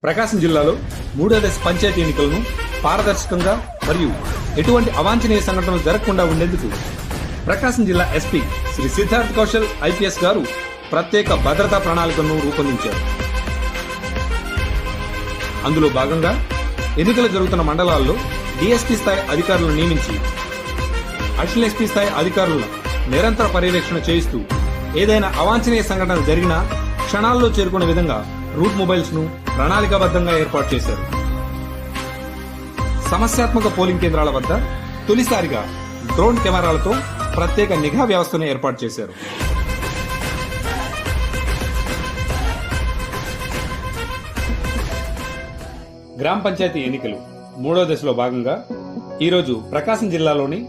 ప్రకాశం జిల్లాలో మూడో దశ పంచాయతీ ఎన్నికలను పారదర్శకంగా మరియు ఎటువంటి అవాంఛనీయ సంఘటనలు జరగకుండా ఉండేందుకు ప్రకాశం జిల్లా ఎస్పీ శ్రీ సిద్ధార్థ్ కౌశల్ ఐపీఎస్ గారు ప్రత్యేక భద్రతా ప్రణాళికను రూపొందించారు. అందులో భాగంగా ఎన్నికలు జరుగుతున్న మండలాల్లో డీఎస్పీ స్థాయి అధికారులను నియమించి అడిషనల్ ఎస్పీ స్థాయి అధికారుల నిరంతర పర్యవేక్షణ చేయిస్తూ ఏదైనా అవాంఛనీయ సంఘటన జరిగినా క్షణాల్లో చేరుకునే విధంగా రూట్ మొబైల్స్ ను ప్రణాళికాబద్దంగా ఏర్పాటు చేశారు. సమస్యాత్మక పోలింగ్ కేంద్రాల వద్ద తొలిసారిగా డ్రోన్ కెమెరాలతో ప్రత్యేక నిఘా వ్యవస్థను ఏర్పాటు చేశారు. గ్రామ పంచాయతీ ఎన్నికలు మూడో దశలో భాగంగా ఈరోజు ప్రకాశం జిల్లాలోని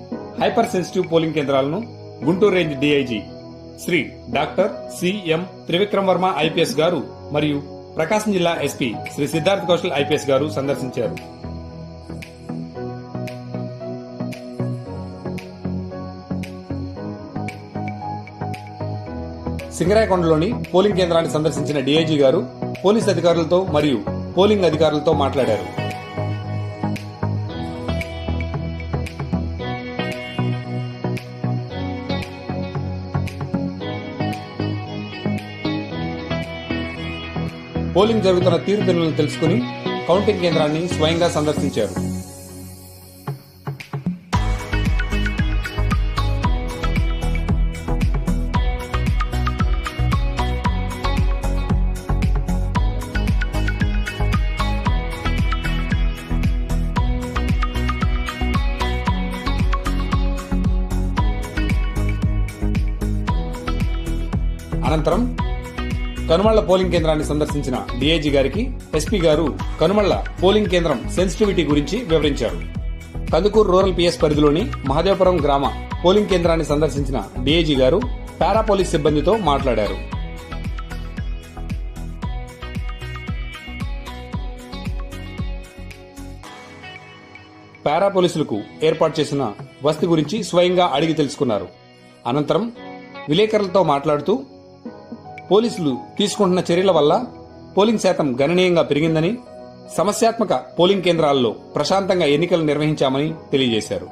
హైపర్ సెన్సిటివ్ పోలింగ్ కేంద్రాలను Guntur range DIG Shri doctor CM Trivikram Varma IPS గారు మరియు ప్రకాశం జిల్లా ఎస్పీ శ్రీ సిద్ధార్థ్ కౌశల్ ఐపీఎస్ గారు సందర్శించారు. సింగరాయకొండలోని పోలింగ్ కేంద్రాన్ని సందర్శించిన డీఐజీ గారు పోలీస్ అధికారులతో మరియు పోలింగ్ అధికారులతో మాట్లాడారు. పోలింగ్ జరుగుతున్న తీరుతెన్నులను తెలుసుకుని కౌంటింగ్ కేంద్రాన్ని స్వయంగా సందర్శించారు. అనంతరం కనుమళ్ల పోలింగ్ కేంద్రాన్ని సందర్శించిన డీఐజీ గారికి ఎస్పీ గారు కనుమళ్ల పోలింగ్ కేంద్రం సెన్సిటివిటీ గురించి వివరించారు. కందుకూరు రూరల్ పిఎస్ పరిధిలోని మహదేవపురం గ్రామ పోలింగ్ కేంద్రాన్ని సందర్శించిన డీఐజీ గారు పారా పోలీస్ సిబ్బందితో మాట్లాడారు. పారా పోలీసులకు ఏర్పాటు చేసిన వసతి గురించి స్వయంగా అడిగి తెలుసుకున్నారు. అనంతరం విలేకరులతో మాట్లాడుతూ పోలీసులు తీసుకుంటున్న చర్యల వల్ల పోలింగ్ శాతం గణనీయంగా పెరిగిందని, సమస్యాత్మక పోలింగ్ కేంద్రాల్లో ప్రశాంతంగా ఎన్నికలు నిర్వహించామని తెలియజేశారు.